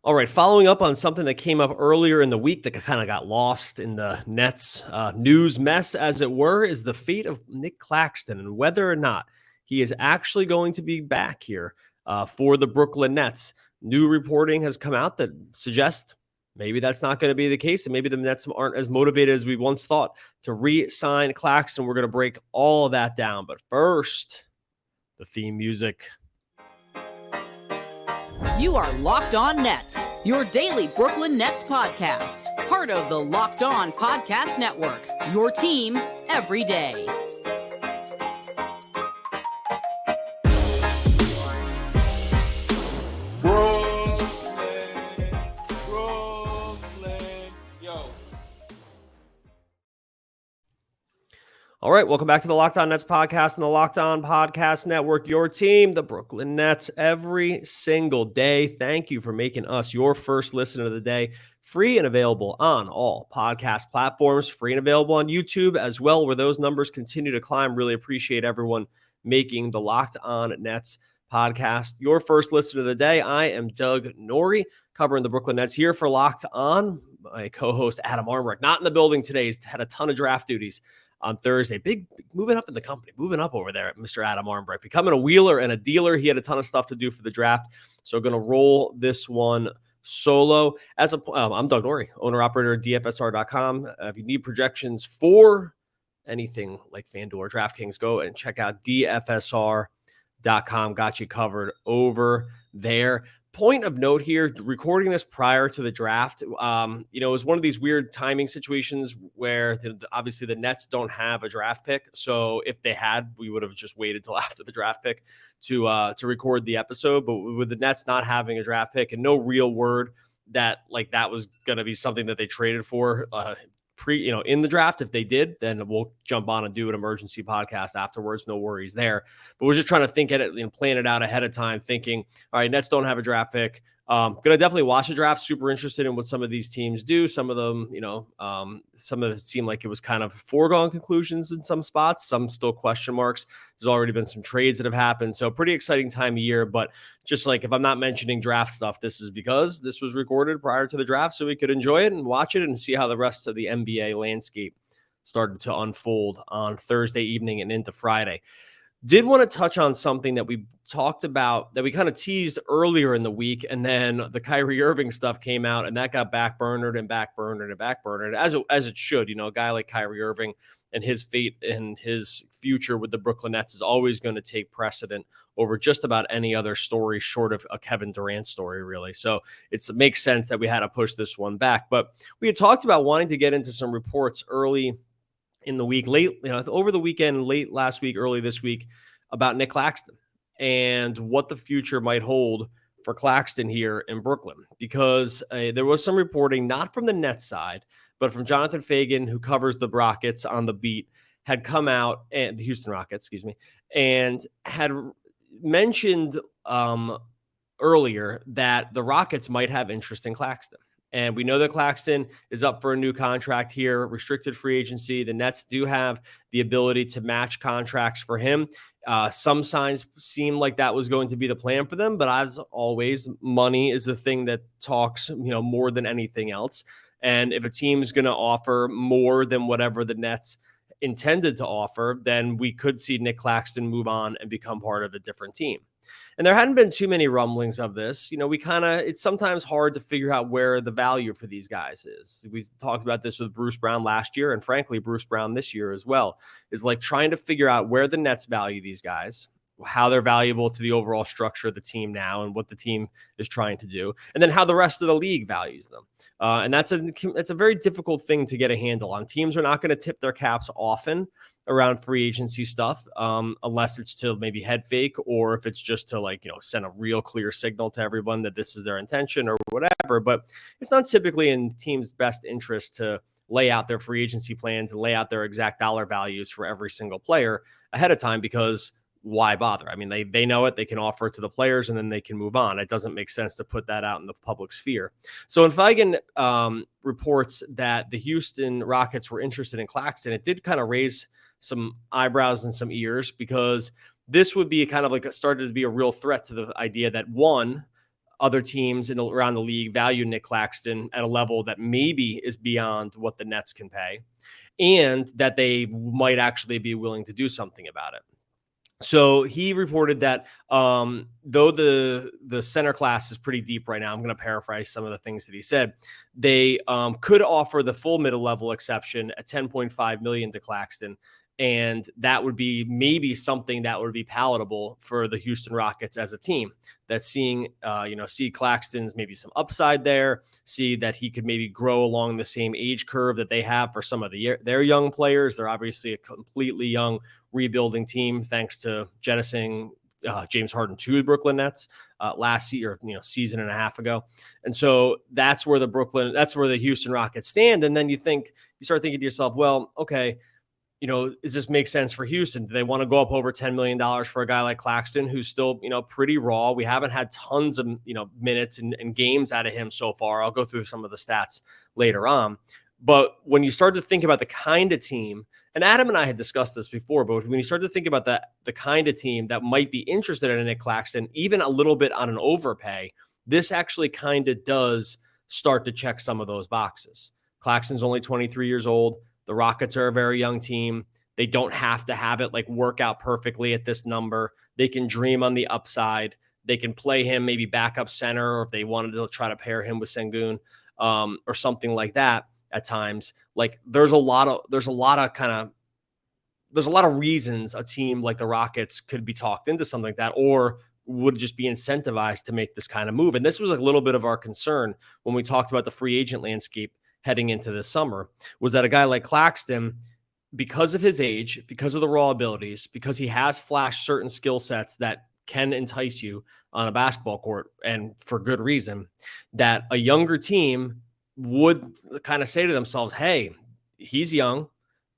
All right, following up on something that came up earlier in the week that kind of got lost in the Nets news mess, as it were, is the fate of Nic Claxton and whether or not he is actually going to be back here for the Brooklyn Nets. New reporting has come out that suggests maybe that's not going to be the case, and maybe the Nets aren't as motivated as we once thought to re-sign Claxton. We're going to break all of that down, but first, the theme music. You are Locked On Nets, your daily Brooklyn Nets podcast. Part of the Locked On Podcast Network, your team every day. Brooklyn, yo. All right, welcome back to the Locked On Nets podcast and the Locked On Podcast Network, your team, the Brooklyn Nets, every single day. Thank you for making us your first listener of the day. Free and available on all podcast platforms, free and available on YouTube as well, where those numbers continue to climb. Really appreciate everyone making the Locked On Nets podcast your first listener of the day. I am Doug Norrie, covering the Brooklyn Nets here for Locked On. My co-host Adam Armbrecht, not in the building today. He's had a ton of draft duties on Thursday. Big moving up in the company, moving up over there at Mr. Adam Armbrecht, becoming a wheeler and a dealer. He had a ton of stuff to do for the draft. So going to roll this one solo. I'm Doug Norrie, owner-operator at DFSR.com. If you need projections for anything like FanDuel or DraftKings, go and check out DFSR.com. Got you covered over there. Point of note here, recording this prior to the draft, it was one of these weird timing situations where obviously the Nets don't have a draft pick. So if they had, we would have just waited till after the draft pick to record the episode. But with the Nets not having a draft pick and no real word that that was going to be something that they traded for in the draft. If they did, then we'll jump on and do an emergency podcast afterwards. No worries there. But we're just trying to think at it and plan it out ahead of time, thinking, all right, Nets don't have a draft pick. Going to definitely watch the draft. Super interested in what some of these teams do. Some of them, some of it seemed like it was kind of foregone conclusions in some spots. Some still question marks. There's already been some trades that have happened. So pretty exciting time of year. But just if I'm not mentioning draft stuff, this is because this was recorded prior to the draft so we could enjoy it and watch it and see how the rest of the NBA landscape started to unfold on Thursday evening and into Friday. Did want to touch on something that we talked about, that we kind of teased earlier in the week, and then the Kyrie Irving stuff came out, and that got backburnered, as it should. A guy like Kyrie Irving and his fate and his future with the Brooklyn Nets is always going to take precedent over just about any other story short of a Kevin Durant story, really. So it makes sense that we had to push this one back. But we had talked about wanting to get into some reports early in the week, over the weekend, late last week, early this week, about Nic Claxton and what the future might hold for Claxton here in Brooklyn, because there was some reporting, not from the Nets side, but from Jonathan Fagan, who covers the Rockets on the beat, had come out, and the Houston Rockets, and had mentioned earlier that the Rockets might have interest in Claxton. And we know that Claxton is up for a new contract here, restricted free agency. The Nets do have the ability to match contracts for him. Some signs seem like that was going to be the plan for them, but as always, money is the thing that talks, more than anything else. And if a team is going to offer more than whatever the Nets intended to offer, then we could see Nic Claxton move on and become part of a different team. And there hadn't been too many rumblings of this. It's sometimes hard to figure out where the value for these guys is. We talked about this with Bruce Brown last year, and frankly, Bruce Brown this year as well, is trying to figure out where the Nets value these guys, how they're valuable to the overall structure of the team now and what the team is trying to do, and then how the rest of the league values them. And that's a very difficult thing to get a handle on. Teams are not going to tip their caps often around free agency stuff, unless it's to maybe head fake, or if it's just to send a real clear signal to everyone that this is their intention or whatever. But it's not typically in teams' best interest to lay out their free agency plans and lay out their exact dollar values for every single player ahead of time, because why bother? I mean, they know it, they can offer it to the players, and then they can move on. It doesn't make sense to put that out in the public sphere. So when Fagan reports that the Houston Rockets were interested in Claxton, it did kind of raise some eyebrows and some ears, because this would be kind of started to be a real threat to the idea that, one, other teams around the league value Nic Claxton at a level that maybe is beyond what the Nets can pay, and that they might actually be willing to do something about it. So he reported that though the center class is pretty deep right now, I'm going to paraphrase some of the things that he said. They could offer the full middle level exception at 10.5 million to Claxton, and that would be maybe something that would be palatable for the Houston Rockets as a team. That's seeing see Claxton's maybe some upside there, see that he could maybe grow along the same age curve that they have for some of their young players. They're obviously a completely young rebuilding team, thanks to jettisoning James Harden to the Brooklyn Nets last year, season and a half ago. And so that's where the Houston Rockets stand. And then you start thinking to yourself, well, okay, does this make sense for Houston? Do they want to go up over $10 million for a guy like Claxton, who's still, pretty raw? We haven't had tons of, minutes and games out of him so far. I'll go through some of the stats later on. But when you start to think about the kind of team, and Adam and I had discussed this before, but when you start to think about the kind of team that might be interested in Nic Claxton, even a little bit on an overpay, this actually kind of does start to check some of those boxes. Claxton's only 23 years old. The Rockets are a very young team. They don't have to have it work out perfectly at this number. They can dream on the upside. They can play him maybe backup center, or if they wanted to try to pair him with Sengun or something like that at times. There's a lot of reasons a team like the Rockets could be talked into something like that, or would just be incentivized to make this kind of move. And this was a little bit of our concern when we talked about the free agent landscape heading into this summer, was that a guy like Claxton, because of his age, because of the raw abilities, because he has flashed certain skill sets that can entice you on a basketball court, and for good reason, that a younger team would kind of say to themselves, hey, he's young.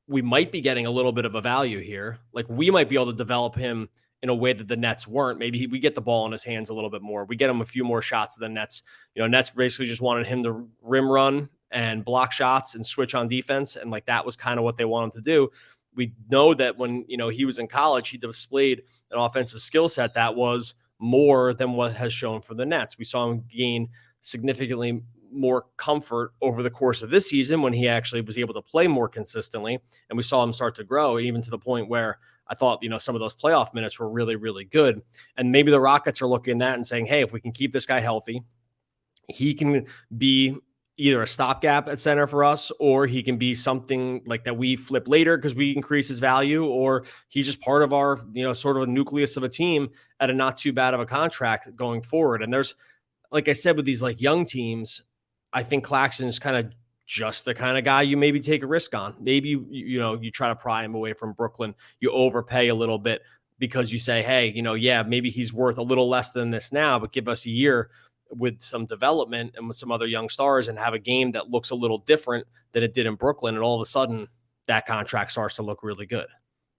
We might be getting a little bit of a value here. We might be able to develop him in a way that the Nets weren't. Maybe we get the ball in his hands a little bit more. We get him a few more shots than the Nets. Nets basically just wanted him to rim run and block shots and switch on defense. And that was kind of what they wanted to do. We know that when, he was in college, he displayed an offensive skill set that was more than what has shown for the Nets. We saw him gain significantly more comfort over the course of this season when he actually was able to play more consistently. And we saw him start to grow, even to the point where I thought, some of those playoff minutes were really, really good. And maybe the Rockets are looking at that and saying, hey, if we can keep this guy healthy, he can be either a stopgap at center for us, or he can be something like that we flip later because we increase his value, or he's just part of our, sort of a nucleus of a team at a not too bad of a contract going forward. And there's, like I said, with these young teams, I think Claxton is kind of just the kind of guy you maybe take a risk on. Maybe, you try to pry him away from Brooklyn. You overpay a little bit because you say, hey, maybe he's worth a little less than this now, but give us a year with some development and with some other young stars and have a game that looks a little different than it did in Brooklyn. And all of a sudden that contract starts to look really good.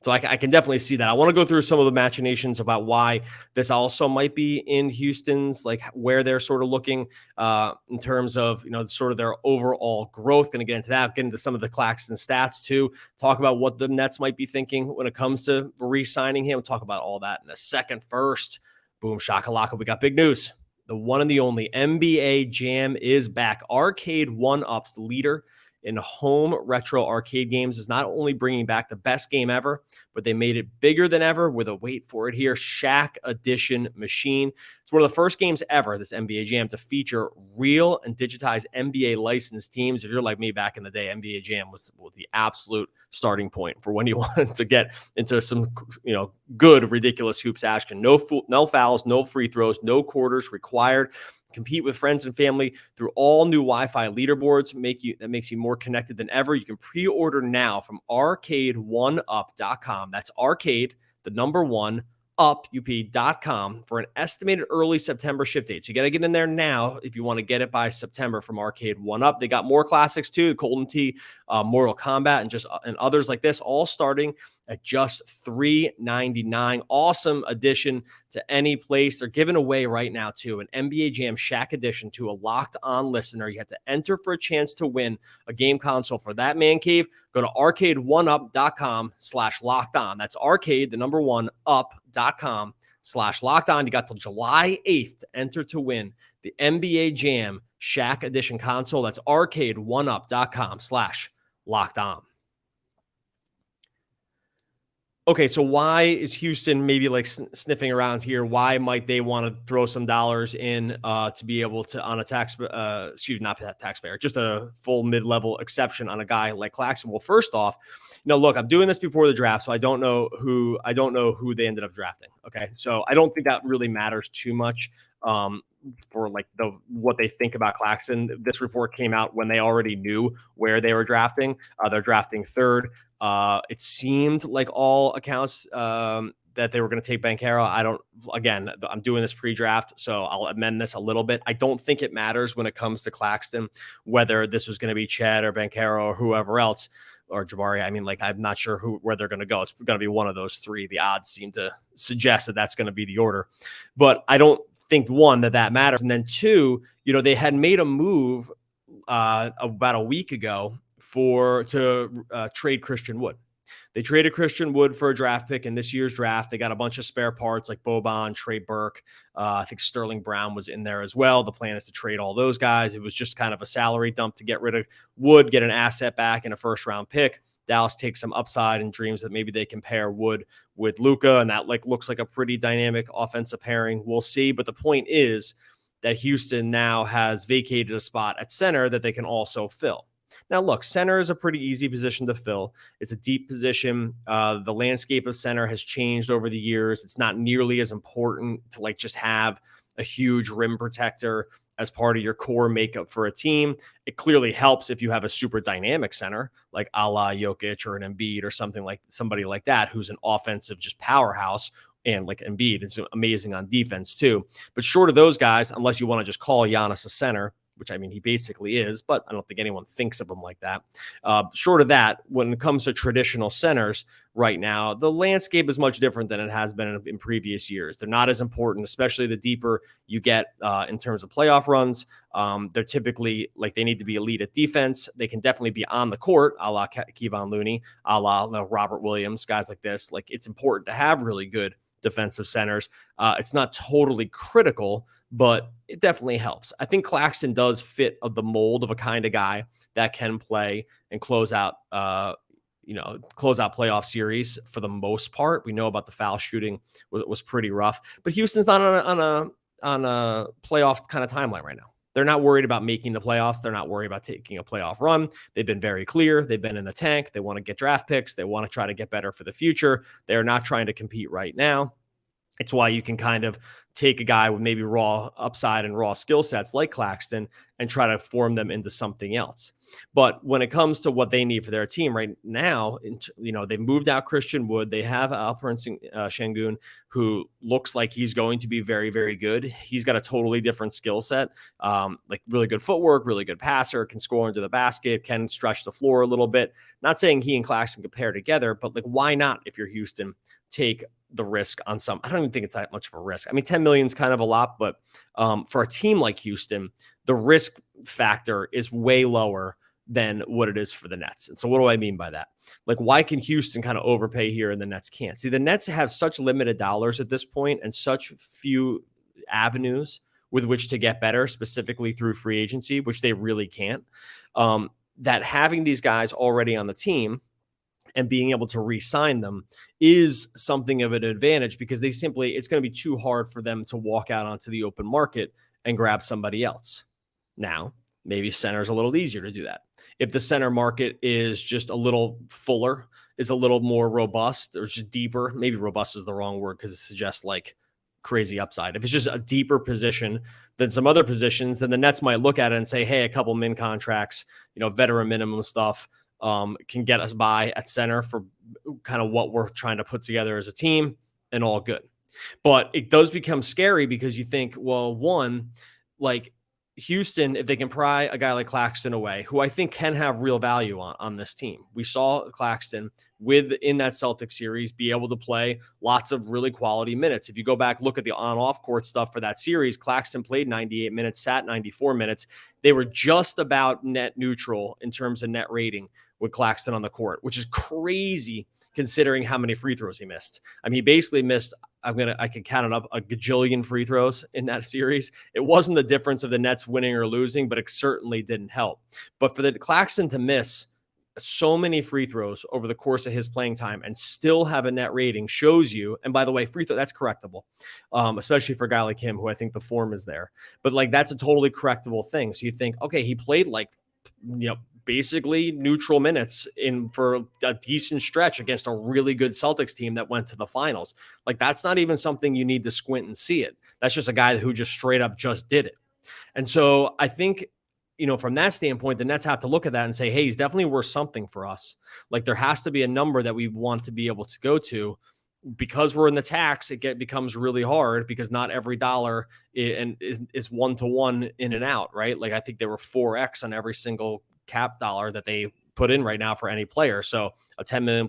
So I can definitely see that. I want to go through some of the machinations about why this also might be in Houston's, where they're sort of looking in terms of, sort of their overall growth. Going to get into that, get into some of the Claxton stats too, talk about what the Nets might be thinking when it comes to re-signing him. We'll talk about all that in a second. First, boom, shakalaka, we got big news. The one and the only NBA Jam is back. Arcade 1-Up's leader in home retro arcade games is not only bringing back the best game ever, but they made it bigger than ever with a, wait for it here, Shaq Edition machine. It's one of the first games ever, this NBA Jam, to feature real and digitized NBA licensed teams. If you're like me back in the day, NBA Jam was the absolute starting point for when you wanted to get into some, good, ridiculous hoops action. No fouls, no free throws, no quarters required. Compete with friends and family through all new Wi-Fi leaderboards that makes you more connected than ever. You can pre-order now from arcade1up.com. That's arcade, the number 1, up.com for an estimated early September ship date. So you got to get in there now if you want to get it by September from Arcade 1-Up. They got more classics too, Colton T, Mortal Kombat, and others like this, all starting at just $3.99. Awesome addition to any place. They're giving away right now too an NBA Jam Shaq Edition to a Locked On listener. You have to enter for a chance to win a game console for that man cave. Go to arcade1up.com/locked on. That's arcade, the number 1, up.com/locked YouTube.com/lockedon. You got till July 8th to enter to win the NBA Jam Shaq Edition console. That's arcade1up.com/lockedon. Okay, so why is Houston maybe like sniffing around here? Why might they want to throw some dollars in to be able to on a not taxpayer, just a full mid-level exception on a guy like Claxton? Well, first off, look, I'm doing this before the draft, so I don't know who they ended up drafting. Okay, so I don't think that really matters too much for like what they think about Claxton. This report came out when they already knew where they were drafting. They're drafting third. It seemed like all accounts that they were going to take Banchero. I'm doing this pre-draft, so I'll amend this a little bit. I don't think it matters when it comes to Claxton, whether this was going to be Chet or Banchero or whoever else, or Jabari. I mean, like, I'm not sure where they're going to go. It's going to be one of those three. The odds seem to suggest that that's going to be the order, but I don't think, one, that matters. And then two, they had made a move about a week ago to trade Christian Wood. They traded Christian Wood for a draft pick in this year's draft. They got a bunch of spare parts like Boban, Trey Burke. I think Sterling Brown was in there as well. The plan is to trade all those guys. It was just kind of a salary dump to get rid of Wood, get an asset back and a first-round pick. Dallas takes some upside and dreams that maybe they can pair Wood with Luka, and that looks like a pretty dynamic offensive pairing. We'll see, but the point is that Houston now has vacated a spot at center that they can also fill. Now, look, center is a pretty easy position to fill. It's a deep position. The landscape of center has changed over the years. It's not nearly as important to just have a huge rim protector as part of your core makeup for a team. It clearly helps if you have a super dynamic center like a la Jokic or an Embiid or somebody like that, who's an offensive just powerhouse, and like Embiid is amazing on defense too. But short of those guys, unless you want to just call Giannis a center, which I mean, he basically is, but I don't think anyone thinks of him like that. Short of that, when it comes to traditional centers right now, the landscape is much different than it has been in previous years. They're not as important, especially the deeper you get in terms of playoff runs. They're typically they need to be elite at defense. They can definitely be on the court, a la Kevon Looney, a la Robert Williams, guys like this. It's important to have really good defensive centers. It's not totally critical, but it definitely helps. I think Claxton does fit of the mold of a kind of guy that can play and close out playoff series for the most part. We know about the foul shooting was pretty rough, but Houston's not on a playoff kind of timeline right now. They're not worried about making the playoffs. They're not worried about taking a playoff run. They've been very clear. They've been in the tank. They want to get draft picks. They want to try to get better for the future. They are not trying to compete right now. It's why you can kind of take a guy with maybe raw upside and raw skill sets like Claxton and try to form them into something else. But when it comes to what they need for their team right now, they've moved out Christian Wood. They have Alperen Sengun, who looks like he's going to be very, very good. He's got a totally different skill set, really good footwork, really good passer, can score into the basket, can stretch the floor a little bit. Not saying he and Claxton compare together, but why not, if you're Houston, take the risk on some? I don't even think it's that much of a risk. I mean, 10 million is kind of a lot, but for a team like Houston, the risk factor is way lower than what it is for the Nets. And so what do I mean by that? Why can Houston kind of overpay here and the Nets can't? See, the Nets have such limited dollars at this point and such few avenues with which to get better, specifically through free agency, which they really can't, that having these guys already on the team and being able to re-sign them is something of an advantage, because it's going to be too hard for them to walk out onto the open market and grab somebody else. Now, maybe center is a little easier to do that. If the center market is just a little fuller, is a little more robust, or just deeper, maybe robust is the wrong word because it suggests crazy upside. If it's just a deeper position than some other positions, then the Nets might look at it and say, hey, a couple min contracts, veteran minimum stuff, can get us by at center for kind of what we're trying to put together as a team, and all good. But it does become scary because you think, well, one, Houston, if they can pry a guy like Claxton away, who I think can have real value on this team. We saw Claxton in that Celtics series be able to play lots of really quality minutes. If you go back, look at the on-off court stuff for that series, Claxton played 98 minutes, sat 94 minutes. They were just about net neutral in terms of net rating with Claxton on the court, which is crazy considering how many free throws he missed. I mean, he basically missed I could count it up a gajillion free throws in that series. It wasn't the difference of the Nets winning or losing, but it certainly didn't help. But for the Claxton to miss so many free throws over the course of his playing time and still have a net rating shows you, and by the way, free throw, that's correctable, especially for a guy like him, who I think the form is there, but like, that's a totally correctable thing. So you think, okay, he played like, basically neutral minutes for a decent stretch against a really good Celtics team that went to the finals. Like, that's not even something you need to squint and see it. That's just a guy who just straight up just did it. And so I think, from that standpoint, the Nets have to look at that and say, hey, he's definitely worth something for us. Like, there has to be a number that we want to be able to go to. Because we're in the tax, it becomes really hard, because not every dollar is one-to-one in and out, right? Like, I think there were 4x on every single cap dollar that they put in right now for any player. So a $10 million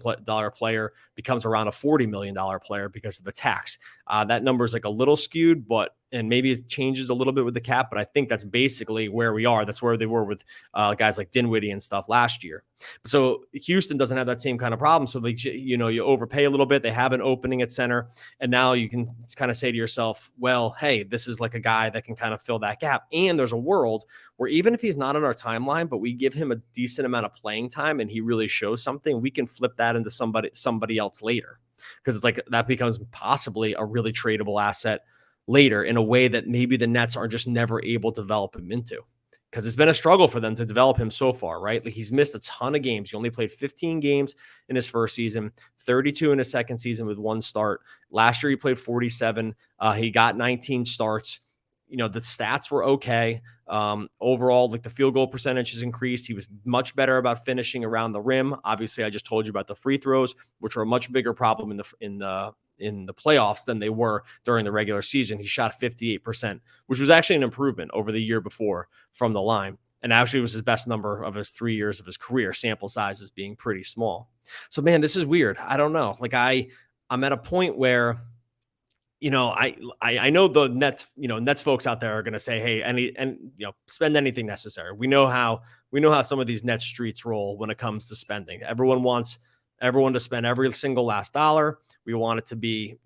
player becomes around a $40 million player because of the tax. That number is like a little skewed, and maybe it changes a little bit with the cap, but I think that's basically where we are. That's where they were with guys like Dinwiddie and stuff last year. So Houston doesn't have that same kind of problem. So you overpay a little bit. They have an opening at center, and now you can kind of say to yourself, well, hey, this is like a guy that can kind of fill that gap. And there's a world where even if he's not on our timeline, but we give him a decent amount of playing time and he really shows something, we can flip that into somebody else later. Because it's like, that becomes possibly a really tradable asset later, in a way that maybe the Nets are just never able to develop him into. Because it's been a struggle for them to develop him so far, right? Like, he's missed a ton of games. He only played 15 games in his first season, 32 in his second season with one start. Last year, he played 47. He got 19 starts. The stats were okay. Overall, like, the field goal percentage has increased. He was much better about finishing around the rim. Obviously, I just told you about the free throws, which are a much bigger problem in the playoffs than they were during the regular season. He shot 58%, which was actually an improvement over the year before from the line. And actually was his best number of his 3 years of his career, sample sizes being pretty small. So, man, this is weird. I don't know. Like, I'm at a point where, I know the Nets folks out there are going to say, hey, spend anything necessary. We know how some of these Nets streets roll when it comes to spending. Everyone wants everyone to spend every single last dollar. We want it to be,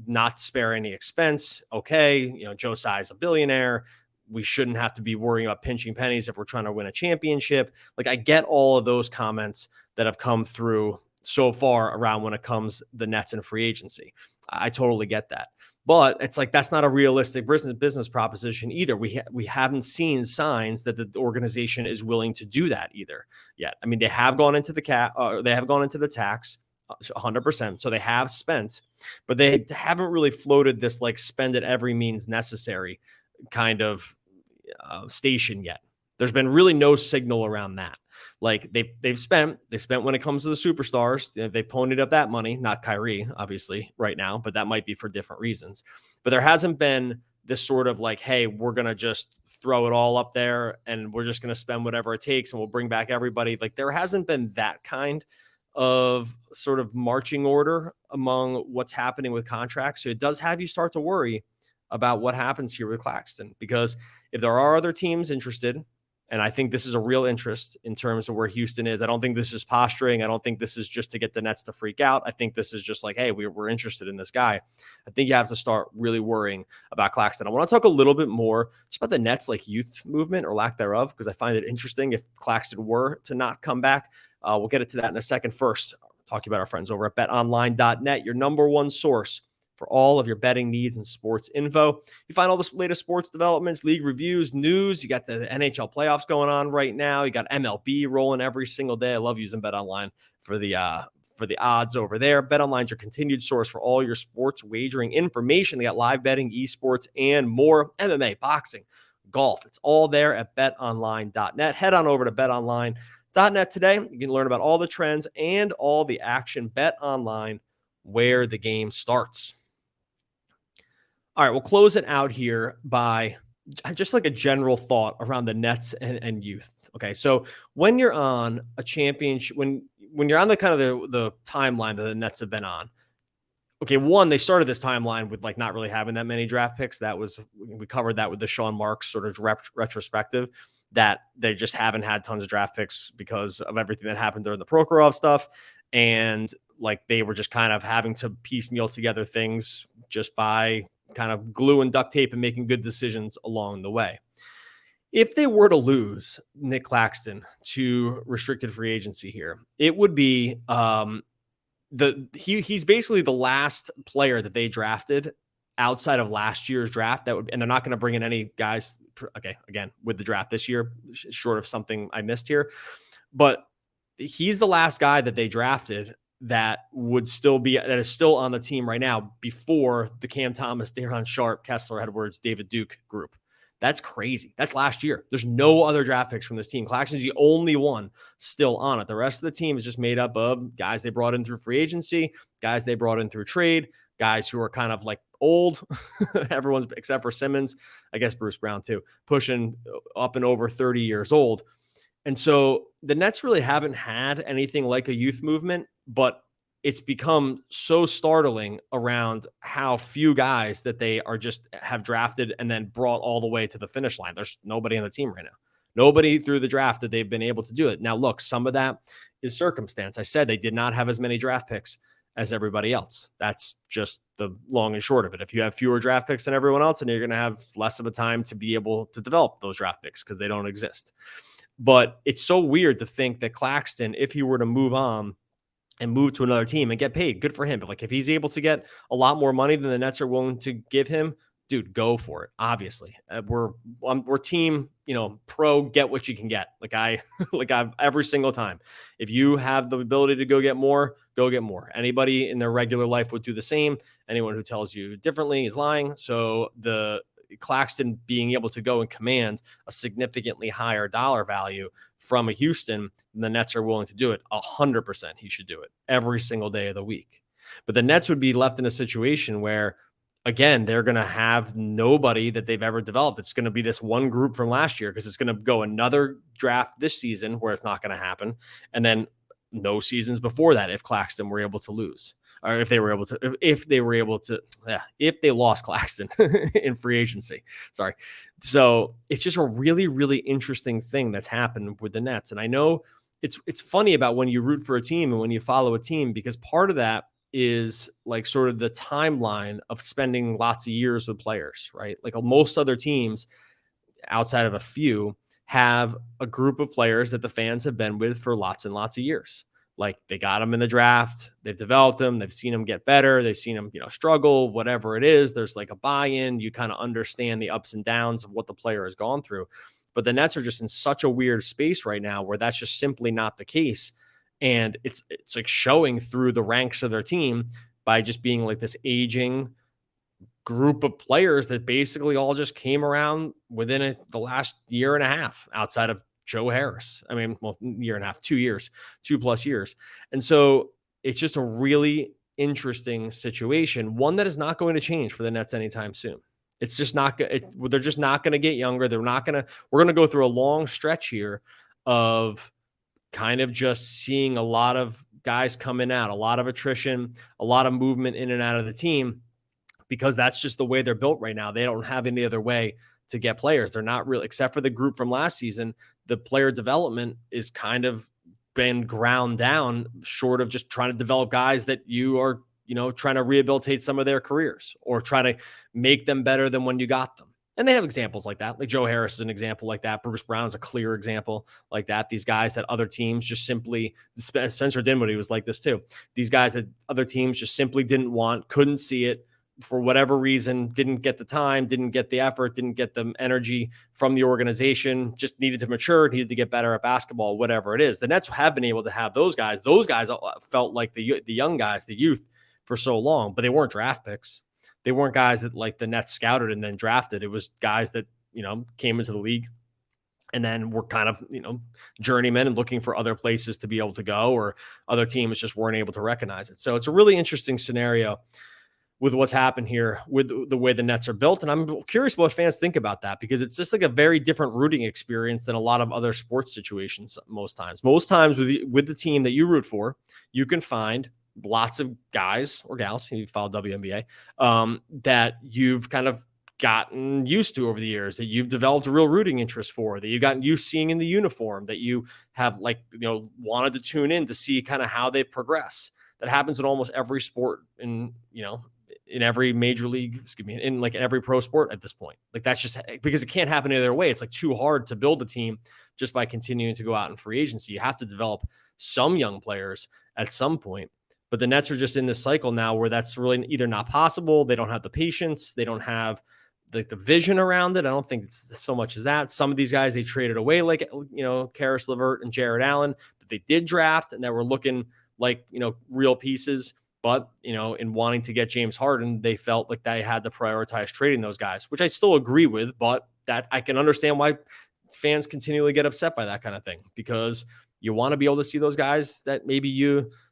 not spare any expense. Okay. Joe Tsai's a billionaire. We shouldn't have to be worrying about pinching pennies if we're trying to win a championship. Like, I get all of those comments that have come through so far around when it comes the Nets and free agency. I totally get that. But it's like, that's not a realistic business proposition either. We haven't seen signs that the organization is willing to do that either yet. I mean, they have gone into the they have gone into the tax 100%. So they have spent, but they haven't really floated this like spend at every means necessary kind of station yet. There's been really no signal around that. Like, they've spent when it comes to the superstars. They ponied up that money, not Kyrie, obviously, right now, but that might be for different reasons. But there hasn't been this sort of like, hey, we're going to just throw it all up there and we're just going to spend whatever it takes and we'll bring back everybody. Like, there hasn't been that kind of sort of marching order among what's happening with contracts. So it does have you start to worry about what happens here with Claxton, because if there are other teams interested, and I think this is a real interest in terms of where Houston is. I don't think this is posturing. I don't think this is just to get the Nets to freak out. I think this is just like, hey, we're interested in this guy. I think you have to start really worrying about Claxton. I want to talk a little bit more just about the Nets like youth movement or lack thereof, because I find it interesting if Claxton were to not come back. We'll get into that in a second. First, talking about our friends over at betonline.net, your number one source for all of your betting needs and sports info. You find all the latest sports developments, league reviews, news. You got the NHL playoffs going on right now. You got MLB rolling every single day. I love using BetOnline for the odds over there. BetOnline's your continued source for all your sports wagering information. They got live betting, esports, and more. MMA, boxing, golf. It's all there at betonline.net. Head on over to betonline.net today. You can learn about all the trends and all the action. BetOnline, where the game starts. All right, we'll close it out here by just like a general thought around the Nets and youth. Okay, so when you're on a championship, when you're on the kind of the timeline that the Nets have been on, okay, one, they started this timeline with like not really having that many draft picks. We covered that with the Sean Marks sort of retrospective, that they just haven't had tons of draft picks because of everything that happened during the Prokhorov stuff. And like they were just kind of having to piecemeal together things just by kind of glue and duct tape and making good decisions along the way. If they were to lose Nic Claxton to restricted free agency here, it would be he's basically the last player that they drafted outside of last year's draft and they're not going to bring in any guys. Okay, again, with the draft this year, short of something I missed here, but he's the last guy that they drafted that is still on the team right now before the Cam Thomas, Daron Sharp, Kessler Edwards, David Duke group. That's crazy. That's last year. There's no other draft picks from this team. Claxton's the only one still on it. The rest of the team is just made up of guys they brought in through free agency, guys they brought in through trade, guys who are kind of like old. Everyone's except for Simmons, I guess Bruce Brown too, pushing up and over 30 years old. And so the Nets really haven't had anything like a youth movement, but it's become so startling around how few guys that they are just have drafted and then brought all the way to the finish line. There's nobody on the team right now. Nobody through the draft that they've been able to do it. Now, look, some of that is circumstance. I said they did not have as many draft picks as everybody else. That's just the long and short of it. If you have fewer draft picks than everyone else, then you're going to have less of a time to be able to develop those draft picks because they don't exist. But it's so weird to think that Claxton, if he were to move on and move to another team and get paid, good for him. But like if he's able to get a lot more money than the Nets are willing to give him, dude, go for it. Obviously, we're team, pro, get what you can get. I've every single time. If you have the ability to go get more, go get more. Anybody in their regular life would do the same. Anyone who tells you differently is lying. So the Claxton being able to go and command a significantly higher dollar value from a Houston, the Nets are willing to do it. 100%. He should do it every single day of the week. But the Nets would be left in a situation where, again, they're going to have nobody that they've ever developed. It's going to be this one group from last year because it's going to go another draft this season where it's not going to happen. And then no seasons before that if Claxton were able to lose. Or if they lost Claxton in free agency. Sorry. So it's just a really, really interesting thing that's happened with the Nets. And I know it's funny about when you root for a team and when you follow a team, because part of that is like sort of the timeline of spending lots of years with players, right? Like most other teams outside of a few have a group of players that the fans have been with for lots and lots of years. Like they got them in the draft, they've developed them, they've seen them get better, they've seen them, struggle, whatever it is. There's like a buy-in. You kind of understand the ups and downs of what the player has gone through. But the Nets are just in such a weird space right now where that's just simply not the case. And it's like showing through the ranks of their team by just being like this aging group of players that basically all just came around within the last year and a half outside of Joe Harris. I mean, year and a half, 2 years, 2+ years. And so it's just a really interesting situation, one that is not going to change for the Nets anytime soon. It's just not, they're just not going to get younger. We're going to go through a long stretch here of kind of just seeing a lot of guys coming out, a lot of attrition, a lot of movement in and out of the team, because that's just the way they're built right now. They don't have any other way to get players. They're not really, except for the group from last season, the player development is kind of been ground down, short of just trying to develop guys that you are, trying to rehabilitate some of their careers or try to make them better than when you got them. And they have examples like that. Like Joe Harris is an example like that. Bruce Brown is a clear example like that. These guys that other teams just simply, Spencer Dinwiddie was like this too. These guys that other teams just simply didn't want, couldn't see it, for whatever reason, didn't get the time, didn't get the effort, didn't get the energy from the organization, just needed to mature, needed to get better at basketball, whatever it is. The Nets have been able to have those guys. Those guys felt like the young guys, the youth, for so long, but they weren't draft picks. They weren't guys that like the Nets scouted and then drafted. It was guys that, came into the league and then were kind of, journeymen and looking for other places to be able to go, or other teams just weren't able to recognize it. So it's a really interesting scenario with what's happened here with the way the Nets are built. And I'm curious what fans think about that, because it's just like a very different rooting experience than a lot of other sports situations. Most times with the team that you root for, you can find lots of guys or gals, you follow WNBA, that you've kind of gotten used to over the years, that you've developed a real rooting interest for, that you've gotten used seeing in the uniform, that you have wanted to tune in to see kind of how they progress. that happens in almost every sport in every major league, in like every pro sport at this point. Like that's just because it can't happen either way. It's like too hard to build a team just by continuing to go out in free agency. You have to develop some young players at some point. But the Nets are just in this cycle now where that's really either not possible. They don't have the patience. They don't have the vision around it. I don't think it's so much as that. Some of these guys they traded away, like, Karis LeVert and Jared Allen, that they did draft and that were looking like, real pieces. But, in wanting to get James Harden, they felt like they had to prioritize trading those guys, which I still agree with. But that I can understand why fans continually get upset by that kind of thing, because you want to be able to see those guys that maybe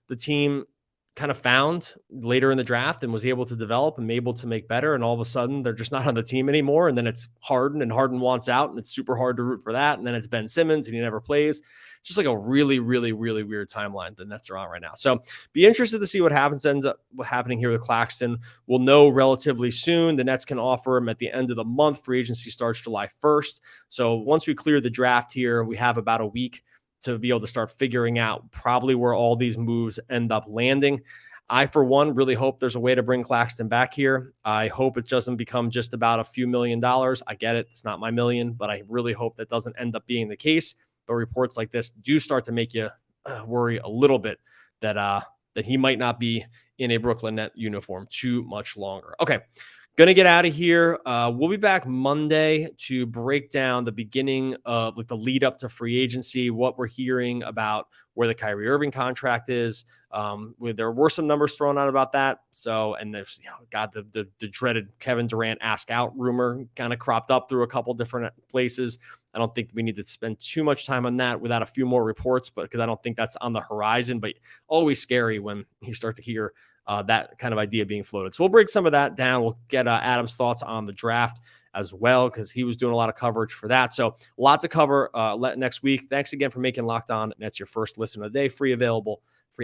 the team kind of found later in the draft and was able to develop and able to make better. And all of a sudden they're just not on the team anymore. And then it's Harden and Harden wants out and it's super hard to root for that. And then it's Ben Simmons and he never plays. Just like a really, really, really weird timeline the Nets are on right now. So be interested to see what happens, ends up happening here with Claxton. We'll know relatively soon. The Nets can offer him at the end of the month. Free agency starts July 1st. So once we clear the draft here, we have about a week to be able to start figuring out probably where all these moves end up landing. I, for one, really hope there's a way to bring Claxton back here. I hope it doesn't become just about a few $1 million. I get it. It's not my million, but I really hope that doesn't end up being the case. But reports like this do start to make you worry a little bit that he might not be in a Brooklyn Net uniform too much longer. Okay. Going to get out of here. We'll be back Monday to break down the beginning of like the lead up to free agency, what we're hearing about where the Kyrie Irving contract is. There were some numbers thrown out about that. So, and there's, the dreaded Kevin Durant ask out rumor kind of cropped up through a couple different places. I don't think we need to spend too much time on that without a few more reports, but because I don't think that's on the horizon, but always scary when you start to hear that kind of idea being floated. So we'll break some of that down. We'll get Adam's thoughts on the draft as well, because he was doing a lot of coverage for that. So a lot to cover next week. Thanks again for making Locked On Nets your first listen of the day. Free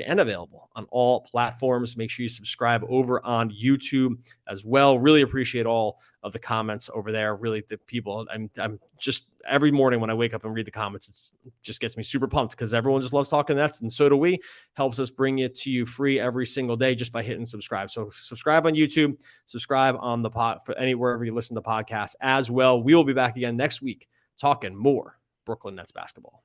and available on all platforms. Make sure you subscribe over on YouTube as well. Really appreciate all of the comments over there. Really, the people, I'm just every morning when I wake up and read the comments, it just gets me super pumped because everyone just loves talking Nets, and so do we. Helps us bring it to you free every single day just by hitting subscribe. So subscribe on YouTube, subscribe on the pod for wherever you listen to podcasts as well. We will be back again next week talking more Brooklyn Nets basketball.